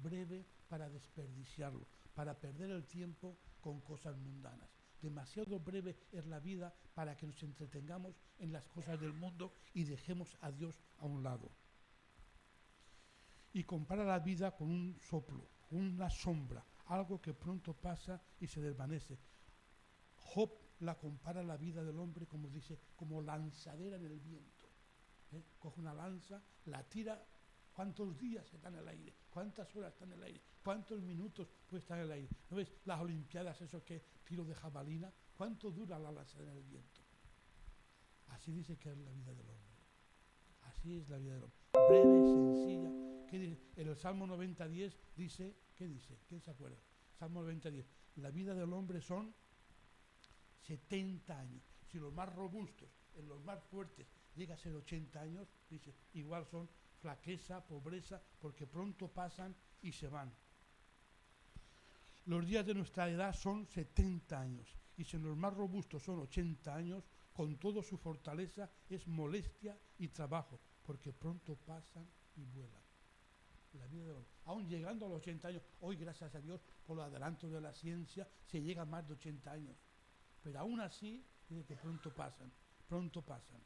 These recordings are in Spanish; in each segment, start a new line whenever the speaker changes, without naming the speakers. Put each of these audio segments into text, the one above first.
breve para desperdiciarlo, para perder el tiempo con cosas mundanas. Demasiado breve es la vida para que nos entretengamos en las cosas del mundo y dejemos a Dios a un lado. Y compara la vida con un soplo, una sombra, algo que pronto pasa y se desvanece. Job la compara la vida del hombre, como dice, como lanzadera en el viento. Coge una lanza, la tira. ¿Cuántos días está en el aire? ¿Cuántas horas está en el aire? ¿Cuántos minutos puede estar en el aire? ¿No ves las olimpiadas, esos que tiro de jabalina? ¿Cuánto dura la lanzadera en el viento? Así dice que es la vida del hombre. Así es la vida del hombre. Breve, sencilla. ¿Qué dice? En el Salmo 90:10 dice, ¿qué dice? ¿Quién se acuerda? Salmo 90:10. La vida del hombre son 70 años. Si los más robustos, en los más fuertes, llega a ser 80 años, dice, igual son flaqueza, pobreza, porque pronto pasan y se van. Los días de nuestra edad son 70 años, y si los más robustos son 80 años, con toda su fortaleza es molestia y trabajo, porque pronto pasan y vuelan. La vida de hombre. Aún llegando a los 80 años, hoy gracias a Dios por los adelantos de la ciencia, se llega a más de 80 años. Pero aún así, dice que pronto pasan, pronto pasan.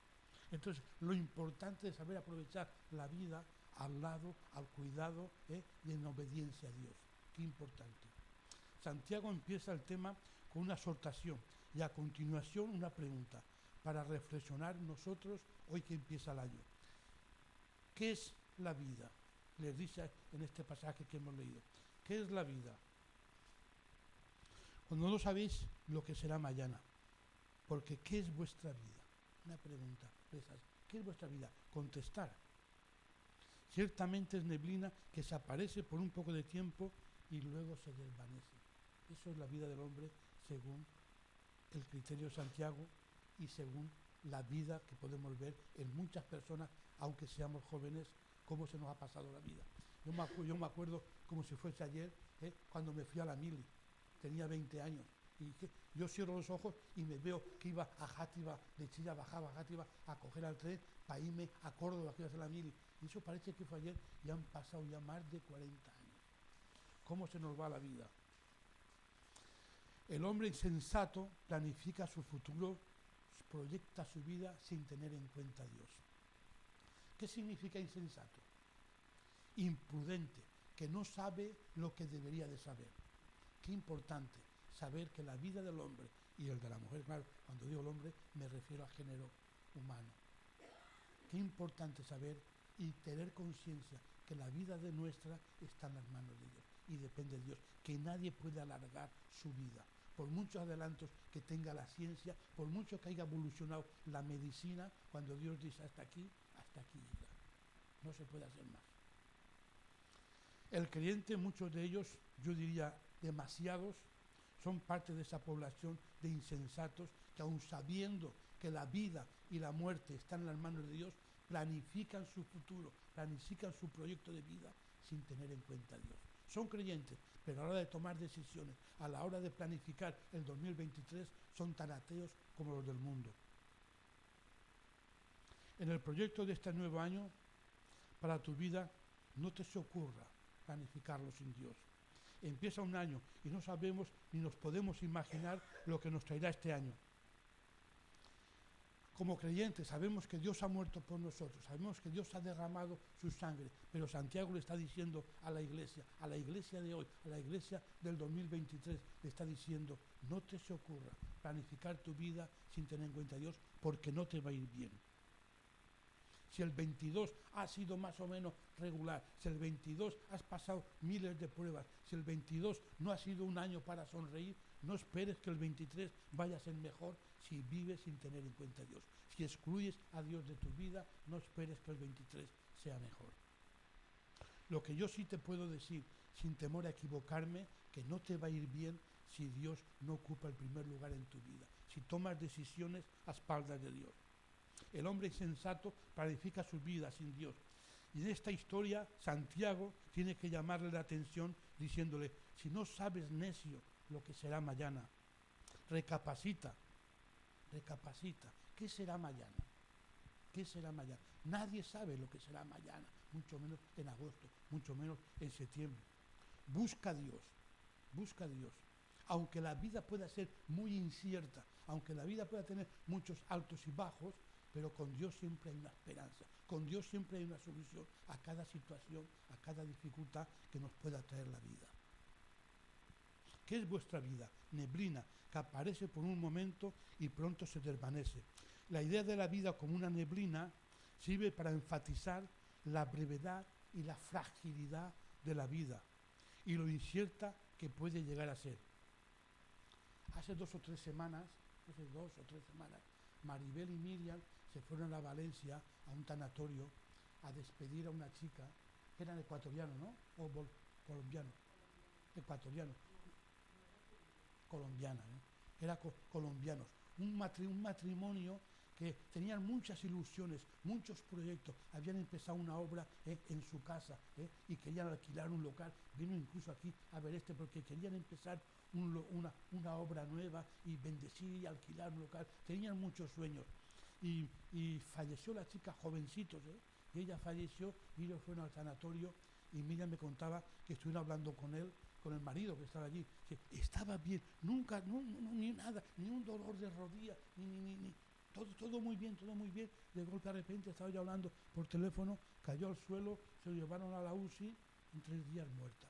Entonces, lo importante es saber aprovechar la vida al lado, al cuidado y en obediencia a Dios. Qué importante. Santiago empieza el tema con una exhortación y a continuación una pregunta para reflexionar nosotros hoy que empieza el año. ¿Qué es la vida? Les dice en este pasaje que hemos leído. ¿Qué es la vida? Cuando no sabéis lo que será mañana, porque ¿qué es vuestra vida? Una pregunta. ¿Qué es vuestra vida? Contestar. Ciertamente es neblina que se aparece por un poco de tiempo y luego se desvanece. Eso es la vida del hombre según el criterio de Santiago y según la vida que podemos ver en muchas personas, aunque seamos jóvenes, cómo se nos ha pasado la vida. Yo me acuerdo como si fuese ayer, cuando me fui a la mili, tenía 20 años. Y yo cierro los ojos y me veo que iba a Játiva, de Chilla bajaba a Játiva a coger al tren para irme a Córdoba, que iba a hacer la mili. Y eso parece que fue ayer y han pasado ya más de 40 años. ¿Cómo se nos va la vida? El hombre insensato planifica su futuro, proyecta su vida sin tener en cuenta a Dios. ¿Qué significa insensato? Imprudente, que no sabe lo que debería de saber. Qué importante saber que la vida del hombre y el de la mujer, claro, cuando digo el hombre me refiero al género humano. Qué importante saber y tener conciencia que la vida de nuestra está en las manos de Dios y depende de Dios, que nadie puede alargar su vida. Por muchos adelantos que tenga la ciencia, por mucho que haya evolucionado la medicina, cuando Dios dice hasta aquí llega. No se puede hacer más. El creyente, muchos de ellos, yo diría demasiados, son parte de esa población de insensatos que aun sabiendo que la vida y la muerte están en las manos de Dios, planifican su futuro, planifican su proyecto de vida sin tener en cuenta a Dios. Son creyentes, pero a la hora de tomar decisiones, a la hora de planificar el 2023, son tan ateos como los del mundo. En el proyecto de este nuevo año, para tu vida, no te se ocurra planificarlo sin Dios. Empieza un año y no sabemos ni nos podemos imaginar lo que nos traerá este año. Como creyentes sabemos que Dios ha muerto por nosotros, sabemos que Dios ha derramado su sangre, pero Santiago le está diciendo a la iglesia de hoy, a la iglesia del 2023, le está diciendo, no te se ocurra planificar tu vida sin tener en cuenta a Dios, porque no te va a ir bien. Si el 22 ha sido más o menos regular, si el 22 has pasado miles de pruebas, si el 22 no ha sido un año para sonreír, no esperes que el 23 vaya a ser mejor si vives sin tener en cuenta a Dios. Si excluyes a Dios de tu vida, no esperes que el 23 sea mejor. Lo que yo sí te puedo decir, sin temor a equivocarme, que no te va a ir bien si Dios no ocupa el primer lugar en tu vida, si tomas decisiones a espaldas de Dios. El hombre insensato planifica su vida sin Dios. Y en esta historia, Santiago tiene que llamarle la atención diciéndole, si no sabes, necio, lo que será mañana, recapacita. ¿Qué será mañana? ¿Qué será mañana? Nadie sabe lo que será mañana, mucho menos en agosto, mucho menos en septiembre. Busca a Dios, busca a Dios. Aunque la vida pueda ser muy incierta, aunque la vida pueda tener muchos altos y bajos, pero con Dios siempre hay una esperanza, con Dios siempre hay una solución a cada situación, a cada dificultad que nos pueda traer la vida. ¿Qué es vuestra vida? Neblina, que aparece por un momento y pronto se desvanece. La idea de la vida como una neblina sirve para enfatizar la brevedad y la fragilidad de la vida y lo incierta que puede llegar a ser. Hace 2 o 3 semanas, Maribel y Miriam se fueron a Valencia a un tanatorio a despedir a una chica que era ecuatoriano, ¿no? O colombiano. Ecuatoriano. Colombiana, ¿no? Era colombianos. Un matrimonio que tenían muchas ilusiones, muchos proyectos, habían empezado una obra en su casa y querían alquilar un local. Vino incluso aquí a ver porque querían empezar una obra nueva y bendecir y alquilar un local. Tenían muchos sueños. Y falleció la chica, jovencitos, y ella falleció y ellos fueron al sanatorio y Miriam me contaba que estuvieron hablando con él, con el marido que estaba allí, que estaba bien, nunca, ni nada, ni un dolor de rodilla, ni todo muy bien, todo muy bien. De golpe de repente estaba yo hablando por teléfono, cayó al suelo, se lo llevaron a la UCI, en 3 días muerta.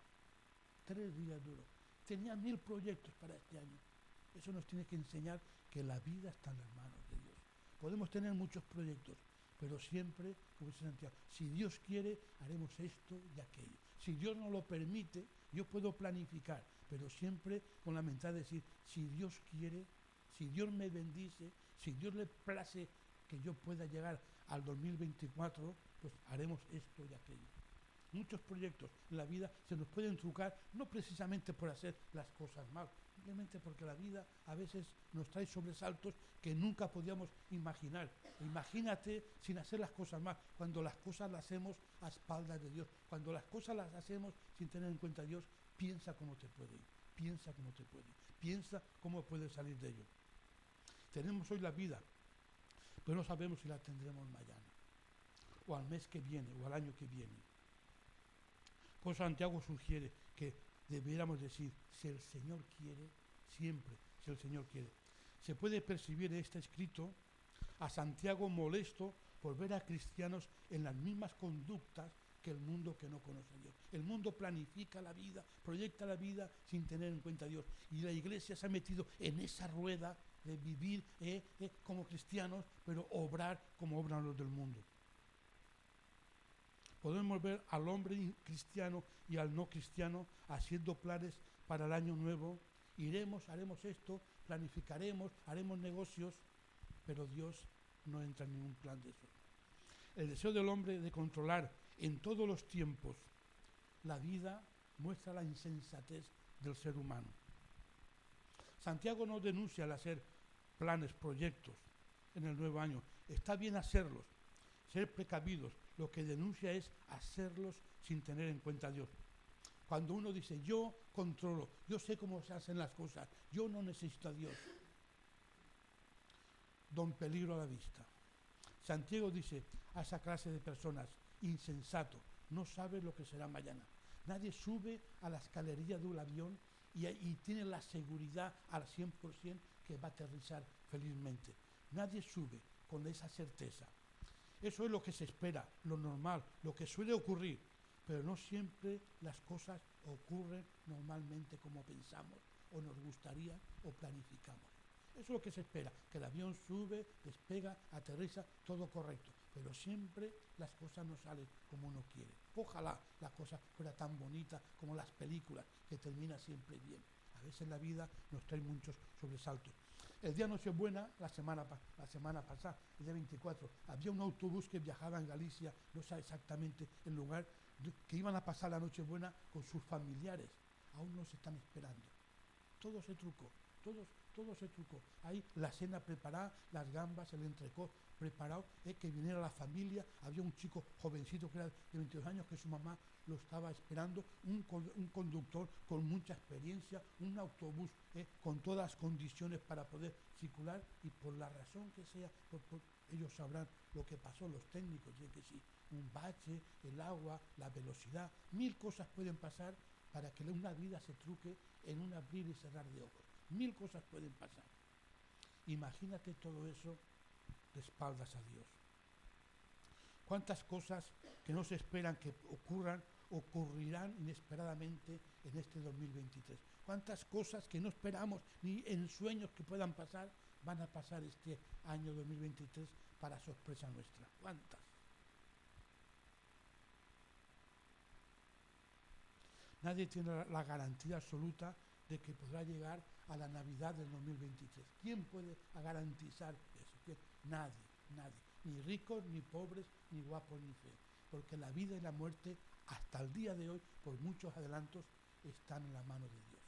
3 días duros. Tenía 1000 proyectos para este año. Eso nos tiene que enseñar que la vida está en las manos de Dios. Podemos tener muchos proyectos, pero siempre, como dice Santiago, si Dios quiere, haremos esto y aquello. Si Dios no lo permite, yo puedo planificar, pero siempre con la mentalidad de decir, si Dios quiere, si Dios me bendice, si Dios le place que yo pueda llegar al 2024, pues haremos esto y aquello. Muchos proyectos en la vida se nos pueden trucar, no precisamente por hacer las cosas mal, simplemente porque la vida a veces nos trae sobresaltos que nunca podíamos imaginar. Imagínate sin hacer las cosas mal, cuando las cosas las hacemos a espaldas de Dios, cuando las cosas las hacemos sin tener en cuenta a Dios, piensa cómo te puede ir, piensa cómo te puede ir, piensa cómo puedes salir de ello. Tenemos hoy la vida, pero no sabemos si la tendremos mañana, o al mes que viene, o al año que viene. Pues Santiago sugiere que debiéramos decir, si el Señor quiere, siempre, si el Señor quiere. Se puede percibir en este escrito a Santiago molesto por ver a cristianos en las mismas conductas que el mundo que no conoce a Dios. El mundo planifica la vida, proyecta la vida sin tener en cuenta a Dios. Y la iglesia se ha metido en esa rueda de vivir como cristianos, pero obrar como obran los del mundo. Podemos ver al hombre cristiano y al no cristiano haciendo planes para el año nuevo. Haremos esto, planificaremos, haremos negocios, pero Dios no entra en ningún plan de eso. El deseo del hombre de controlar en todos los tiempos la vida muestra la insensatez del ser humano. Santiago no denuncia el hacer planes, proyectos en el nuevo año. Está bien hacerlos, ser precavidos. Lo que denuncia es hacerlos sin tener en cuenta a Dios. Cuando uno dice, yo controlo, yo sé cómo se hacen las cosas, yo no necesito a Dios, don peligro a la vista. Santiago dice a esa clase de personas, insensato, no sabe lo que será mañana. Nadie sube a la escalerilla de un avión y tiene la seguridad al 100% que va a aterrizar felizmente. Nadie sube con esa certeza. Eso es lo que se espera, lo normal, lo que suele ocurrir, pero no siempre las cosas ocurren normalmente como pensamos, o nos gustaría, o planificamos. Eso es lo que se espera, que el avión sube, despega, aterriza, todo correcto, pero siempre las cosas no salen como uno quiere. Ojalá la cosa fuera tan bonita como las películas, que termina siempre bien. A veces la vida nos trae muchos sobresaltos. El día Nochebuena, la semana pasada, el día 24, había un autobús que viajaba en Galicia, no sé exactamente el lugar, que iban a pasar la Nochebuena con sus familiares. Aún no se están esperando. Todo se trucó, todo se trucó. Ahí la cena preparada, las gambas, el entrecot, preparado, que viniera la familia. Había un chico jovencito que era de 22 años que su mamá lo estaba esperando, un conductor con mucha experiencia, un autobús con todas las condiciones para poder circular, y por la razón que sea, ellos sabrán lo que pasó, los técnicos, que sí, un bache, el agua, la velocidad, 1000 cosas pueden pasar para que una vida se truque en un abrir y cerrar de ojos. 1000 cosas pueden pasar. Imagínate todo eso de espaldas a Dios. ¿Cuántas cosas que no se esperan que ocurrirán inesperadamente en este 2023? ¿Cuántas cosas que no esperamos ni en sueños que puedan pasar van a pasar este año 2023 para sorpresa nuestra? ¿Cuántas? Nadie tiene la garantía absoluta de que podrá llegar a la Navidad del 2023. ¿Quién puede garantizar eso? Nadie, nadie. Ni ricos, ni pobres, ni guapos, ni feos. Porque la vida y la muerte, hasta el día de hoy, por muchos adelantos, están en la mano de Dios.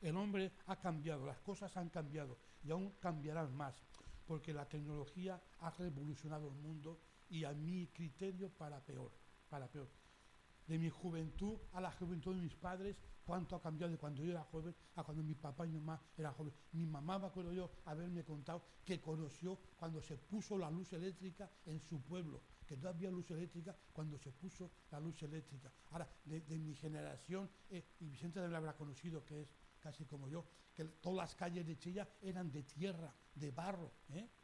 El hombre ha cambiado, las cosas han cambiado y aún cambiarán más, porque la tecnología ha revolucionado el mundo, y a mi criterio para peor, para peor. De mi juventud a la juventud de mis padres, cuánto ha cambiado de cuando yo era joven a cuando mi papá y mi mamá eran jóvenes. Mi mamá, me acuerdo yo haberme contado que conoció cuando se puso la luz eléctrica en su pueblo, que no había luz eléctrica cuando se puso la luz eléctrica. Ahora, de mi generación, y Vicente también la habrá conocido, que es casi como yo, que todas las calles de Chilla eran de tierra, de barro,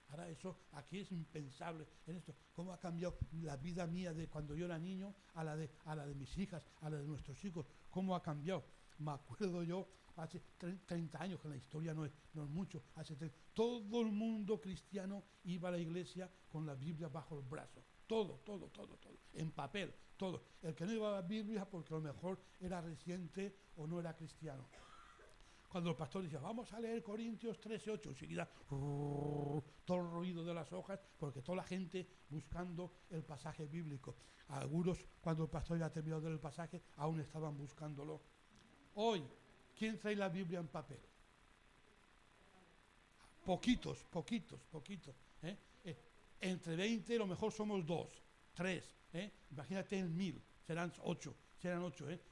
Ahora eso aquí es impensable en esto. ¿Cómo ha cambiado la vida mía de cuando yo era niño a la de mis hijas, a la de nuestros hijos? ¿Cómo ha cambiado? Me acuerdo yo, hace 30 años, que la historia no es mucho, todo el mundo cristiano iba a la iglesia con la Biblia bajo el brazo. Todo, en papel, todo. El que no iba a la Biblia porque a lo mejor era reciente o no era cristiano. Cuando el pastor decía, vamos a leer Corintios 13:8, enseguida todo el ruido de las hojas, porque toda la gente buscando el pasaje bíblico. Algunos, cuando el pastor ya ha terminado del pasaje, aún estaban buscándolo. Hoy, ¿quién trae la Biblia en papel? Poquitos. Entre 20, a lo mejor somos 2, 3. Imagínate en 1000, serán 8.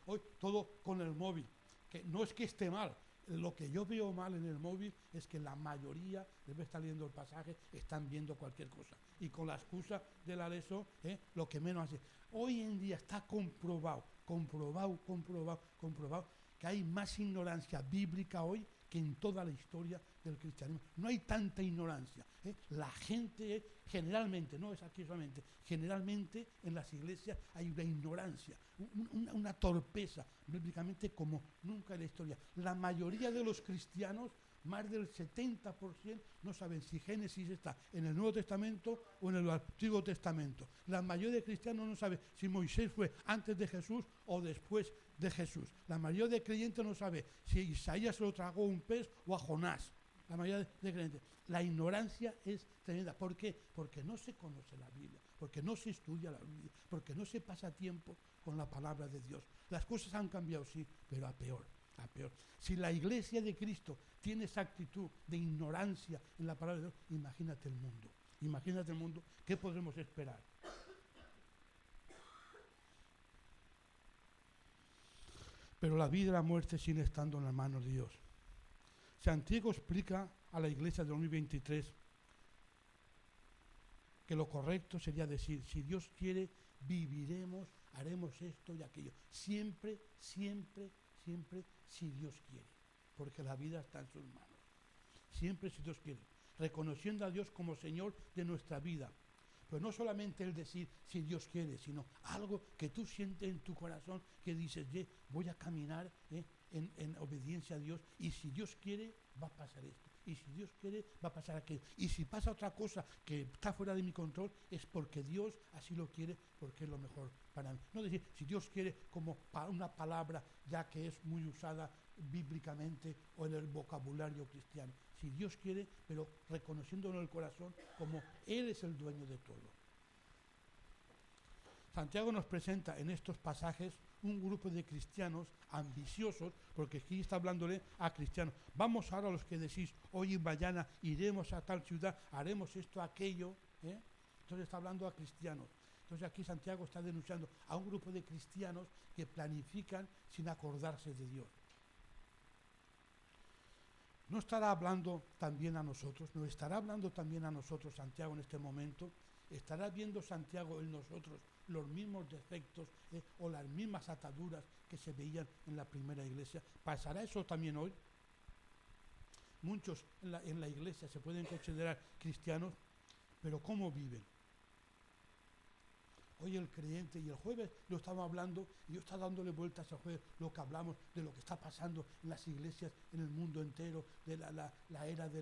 Hoy todo con el móvil. Que no es que esté mal. Lo que yo veo mal en el móvil es que la mayoría, debe estar leyendo el pasaje, están viendo cualquier cosa. Y con la excusa del aleso, lo que menos hace. Hoy en día está comprobado, que hay más ignorancia bíblica hoy que en toda la historia del cristianismo. No hay tanta ignorancia. La gente, generalmente, no es aquí solamente, generalmente en las iglesias hay una ignorancia, una torpeza, bíblicamente como nunca en la historia. La mayoría de los cristianos, más del 70%, no saben si Génesis está en el Nuevo Testamento o en el Antiguo Testamento. La mayoría de cristianos no sabe si Moisés fue antes de Jesús o después de Jesús. La mayoría de creyentes no sabe si Isaías se lo tragó un pez o a Jonás. La mayoría de creyentes. La ignorancia es tremenda. ¿Por qué? Porque no se conoce la Biblia, porque no se estudia la Biblia, porque no se pasa tiempo con la palabra de Dios. Las cosas han cambiado, sí, pero a peor. Si la iglesia de Cristo tiene esa actitud de ignorancia en la palabra de Dios, imagínate el mundo, ¿qué podremos esperar? Pero la vida y la muerte siguen estando en las manos de Dios. Santiago explica a la iglesia de 2023 que lo correcto sería decir, si Dios quiere, viviremos, haremos esto y aquello. Siempre, si Dios quiere, porque la vida está en sus manos. Siempre si Dios quiere, reconociendo a Dios como Señor de nuestra vida. Pero no solamente el decir si Dios quiere, sino algo que tú sientes en tu corazón que dices, voy a caminar en obediencia a Dios, y si Dios quiere, va a pasar esto. Y si Dios quiere, va a pasar aquello. Y si pasa otra cosa que está fuera de mi control, es porque Dios así lo quiere, porque es lo mejor para mí. No decir, si Dios quiere, como una palabra ya que es muy usada bíblicamente o en el vocabulario cristiano. Si Dios quiere, pero reconociéndolo en el corazón como Él es el dueño de todo. Santiago nos presenta en estos pasajes un grupo de cristianos ambiciosos, porque aquí está hablándole a cristianos. Vamos ahora a los que decís, hoy y mañana iremos a tal ciudad, haremos esto, aquello. Entonces está hablando a cristianos. Entonces aquí Santiago está denunciando a un grupo de cristianos que planifican sin acordarse de Dios. ¿No estará hablando también a nosotros? ¿No estará hablando también a nosotros Santiago en este momento? ¿Estará viendo Santiago en nosotros los mismos defectos o las mismas ataduras que se veían en la primera iglesia? ¿Pasará eso también hoy? Muchos en la iglesia se pueden considerar cristianos, pero ¿cómo viven? Hoy el creyente, y el jueves lo estaba hablando, y yo estaba dándole vueltas al jueves, lo que hablamos de lo que está pasando en las iglesias en el mundo entero, de la era de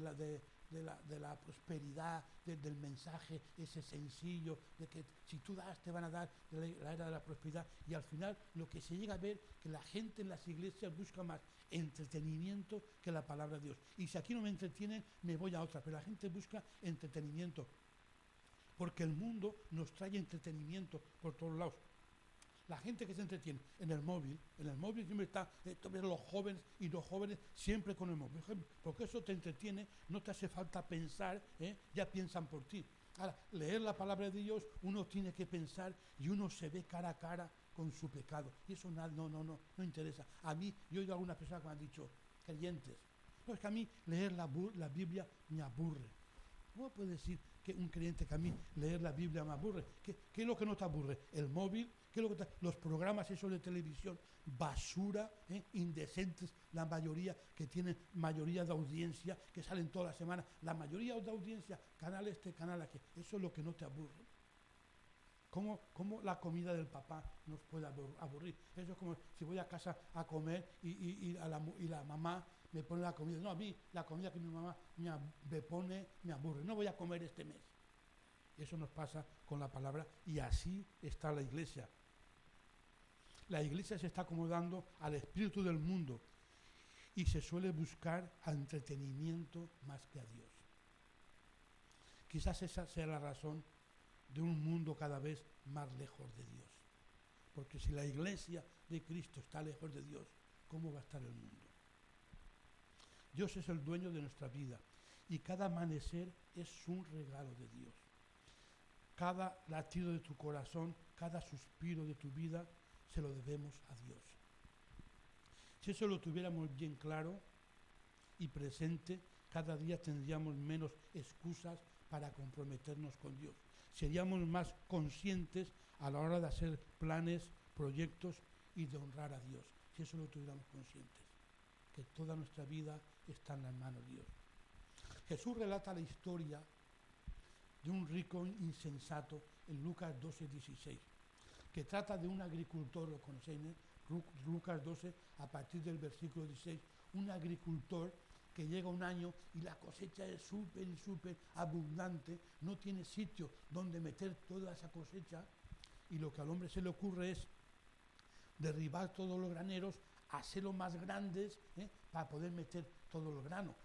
la prosperidad, del mensaje ese sencillo, de que si tú das te van a dar, de la era de la prosperidad, y al final lo que se llega a ver, que la gente en las iglesias busca más entretenimiento que la palabra de Dios. Y si aquí no me entretienen, me voy a otra, pero la gente busca entretenimiento. Porque el mundo nos trae entretenimiento por todos lados. La gente que se entretiene en el móvil siempre está, los jóvenes y los jóvenes siempre con el móvil. Porque eso te entretiene, no te hace falta pensar, ya piensan por ti. Ahora, leer la palabra de Dios, uno tiene que pensar y uno se ve cara a cara con su pecado. Y eso no interesa. A mí, yo he oído a algunas personas que me han dicho, creyentes, no, es que a mí leer la Biblia me aburre. ¿Cómo puede decir que un creyente que a mí leer la Biblia me aburre? ¿Qué es lo que no te aburre? ¿El móvil? ¿Qué es lo que los programas esos de televisión? Basura, indecentes, la mayoría, que tienen mayoría de audiencia, que salen toda la semana. La mayoría de audiencia, canal este, canal aquel. Eso es lo que no te aburre. ¿Cómo la comida del papá nos puede aburrir? Eso es como si voy a casa a comer y la mamá me pone la comida. No, a mí la comida que mi mamá me pone me aburre. No voy a comer este mes. Eso nos pasa con la palabra y así está la iglesia. La iglesia se está acomodando al espíritu del mundo y se suele buscar entretenimiento más que a Dios. Quizás esa sea la razón de un mundo cada vez más lejos de Dios. Porque si la iglesia de Cristo está lejos de Dios, ¿cómo va a estar el mundo? Dios es el dueño de nuestra vida y cada amanecer es un regalo de Dios. Cada latido de tu corazón, cada suspiro de tu vida, se lo debemos a Dios. Si eso lo tuviéramos bien claro y presente, cada día tendríamos menos excusas para comprometernos con Dios. Seríamos más conscientes a la hora de hacer planes, proyectos y de honrar a Dios. Si eso lo tuviéramos conscientes, que toda nuestra vida está en las manos de Dios. Jesús relata la historia de un rico insensato en Lucas 12:16, que trata de un agricultor, lo conocéis, Lucas 12, a partir del versículo 16, un agricultor que llega un año y la cosecha es súper abundante, no tiene sitio donde meter toda esa cosecha, y lo que al hombre se le ocurre es derribar todos los graneros, hacerlos más grandes, para poder meter todo el grano.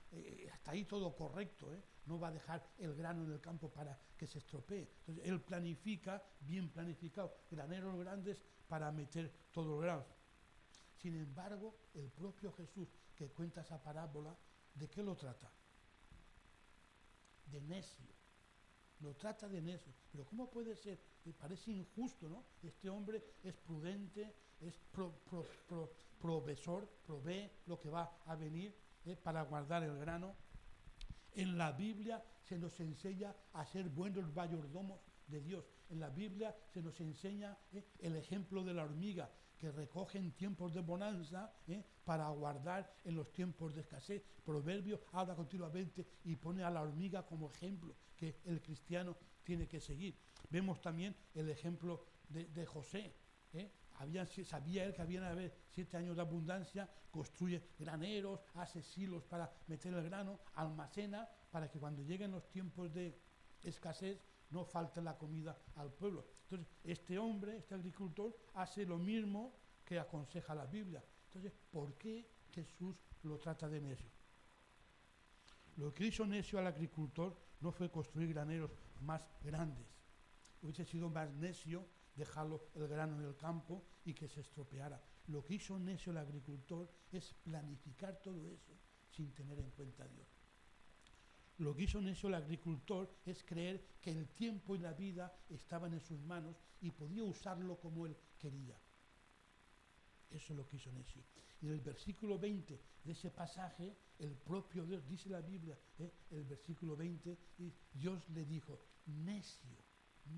Hasta ahí todo correcto, no va a dejar el grano en el campo para que se estropee. Entonces él planifica, bien planificado, graneros grandes para meter todos los granos. Sin embargo, el propio Jesús que cuenta esa parábola, ¿de qué lo trata? De necio. Lo trata de necio. Pero ¿cómo puede ser? Me parece injusto, ¿no? Este hombre es prudente, es proveedor, provee lo que va a venir para guardar el grano. En la Biblia se nos enseña a ser buenos mayordomos de Dios. En la Biblia se nos enseña el ejemplo de la hormiga, que recoge en tiempos de bonanza para guardar en los tiempos de escasez. Proverbio habla continuamente y pone a la hormiga como ejemplo que el cristiano tiene que seguir. Vemos también el ejemplo de José. Sabía él que habían de haber 7 años de abundancia, construye graneros, hace silos para meter el grano, almacena para que cuando lleguen los tiempos de escasez no falte la comida al pueblo. Entonces, este hombre, este agricultor, hace lo mismo que aconseja la Biblia. Entonces, ¿por qué Jesús lo trata de necio? Lo que hizo necio al agricultor no fue construir graneros más grandes. Hubiese sido más necio dejarlo el grano en el campo y que se estropeara. Lo que hizo necio el agricultor es planificar todo eso sin tener en cuenta a Dios. Lo que hizo necio el agricultor es creer que el tiempo y la vida estaban en sus manos y podía usarlo como él quería. Eso es lo que hizo necio. Y en el versículo 20 de ese pasaje, el propio Dios, dice la Biblia, el versículo 20, Dios le dijo, necio,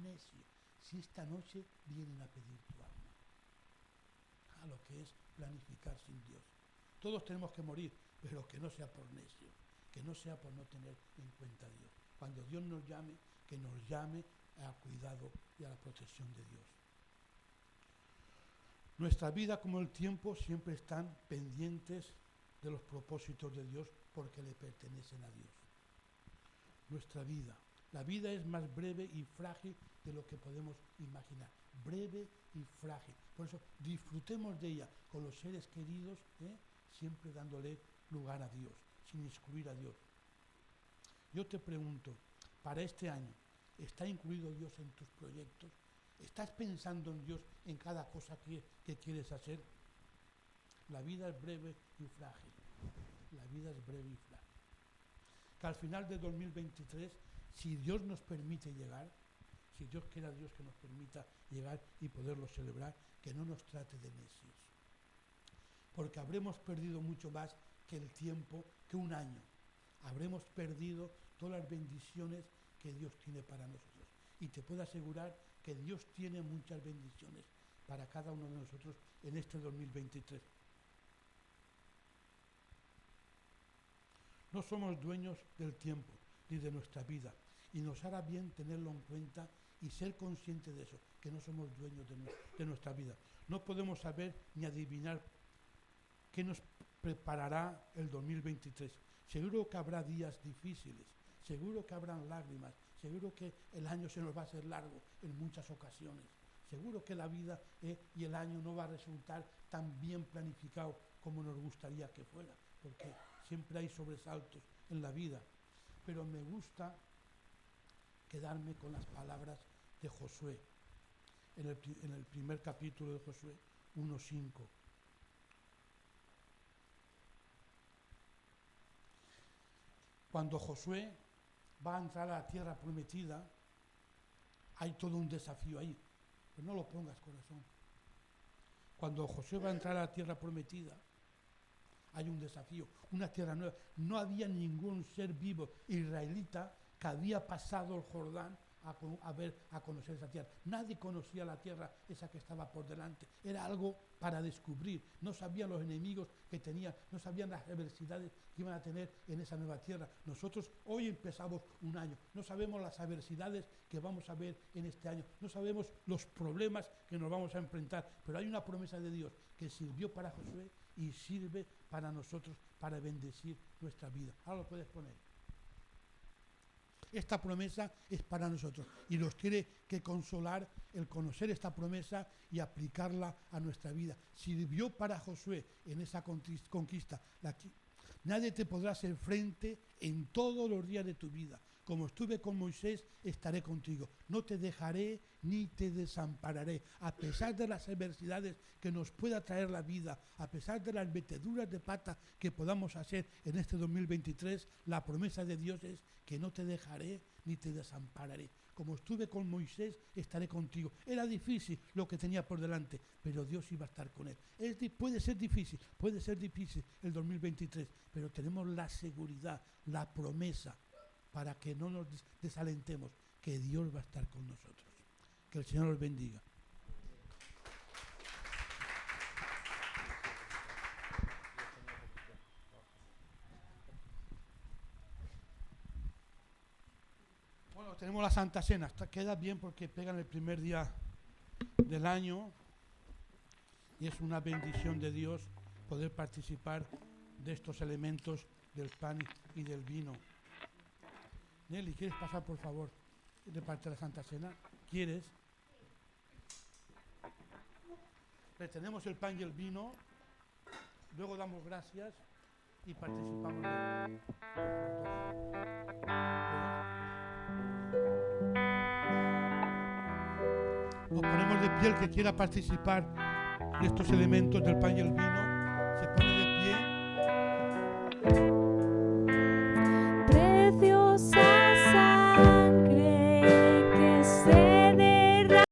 necio, si esta noche vienen a pedir tu alma. A lo que es planificar sin Dios. Todos tenemos que morir, pero que no sea por necio, que no sea por no tener en cuenta a Dios. Cuando Dios nos llame, que nos llame al cuidado y a la protección de Dios. Nuestra vida como el tiempo siempre están pendientes de los propósitos de Dios porque le pertenecen a Dios. Nuestra vida. La vida es más breve y frágil de lo que podemos imaginar. Breve y frágil. Por eso disfrutemos de ella con los seres queridos, siempre dándole lugar a Dios, sin excluir a Dios. Yo te pregunto, para este año, ¿está incluido Dios en tus proyectos? ¿Estás pensando en Dios en cada cosa que quieres hacer? La vida es breve y frágil. La vida es breve y frágil. Que al final de 2023, si Dios nos permite llegar, si Dios quiera Dios que nos permita llegar y poderlo celebrar, que no nos trate de necios. Porque habremos perdido mucho más que el tiempo, que un año. Habremos perdido todas las bendiciones que Dios tiene para nosotros. Y te puedo asegurar que Dios tiene muchas bendiciones para cada uno de nosotros en este 2023. No somos dueños del tiempo ni de nuestra vida y nos hará bien tenerlo en cuenta y ser conscientes de eso, que no somos dueños de nuestra vida. No podemos saber ni adivinar qué nos preparará el 2023. Seguro que habrá días difíciles, seguro que habrán lágrimas, seguro que el año se nos va a hacer largo en muchas ocasiones. Seguro que la vida y el año no va a resultar tan bien planificado como nos gustaría que fuera, porque siempre hay sobresaltos en la vida. Pero me gusta quedarme con las palabras de Josué, en el primer capítulo de Josué 1:5. Cuando Josué va a entrar a la tierra prometida, hay todo un desafío ahí. Pero no lo pongas, corazón. Cuando Josué va a entrar a la tierra prometida, hay un desafío, una tierra nueva. No había ningún ser vivo israelita que había pasado el Jordán a conocer esa tierra. Nadie conocía la tierra esa que estaba por delante. Era algo para descubrir. No sabían los enemigos que tenían, no sabían las adversidades que iban a tener en esa nueva tierra. Nosotros hoy empezamos un año. No sabemos las adversidades que vamos a ver en este año. No sabemos los problemas que nos vamos a enfrentar. Pero hay una promesa de Dios que sirvió para Josué y sirve para nosotros para bendecir nuestra vida. Ahora lo puedes poner. Esta promesa es para nosotros y nos tiene que consolar el conocer esta promesa y aplicarla a nuestra vida. Sirvió para Josué en esa conquista. Nadie te podrá hacer frente en todos los días de tu vida. Como estuve con Moisés, estaré contigo. No te dejaré ni te desampararé. A pesar de las adversidades que nos pueda traer la vida, a pesar de las meteduras de pata que podamos hacer en este 2023, la promesa de Dios es que no te dejaré ni te desampararé. Como estuve con Moisés, estaré contigo. Era difícil lo que tenía por delante, pero Dios iba a estar con él. Puede ser difícil el 2023, pero tenemos la seguridad, la promesa, para que no nos desalentemos, que Dios va a estar con nosotros. Que el Señor los bendiga. Bueno, tenemos la Santa Cena. Queda bien porque pegan el primer día del año y es una bendición de Dios poder participar de estos elementos del pan y del vino. Nelly, ¿quieres pasar, por favor, de parte de la Santa Cena? ¿Quieres? Retenemos el pan y el vino, luego damos gracias y participamos de Nos ponemos de pie el que quiera participar de estos elementos del pan y el vino.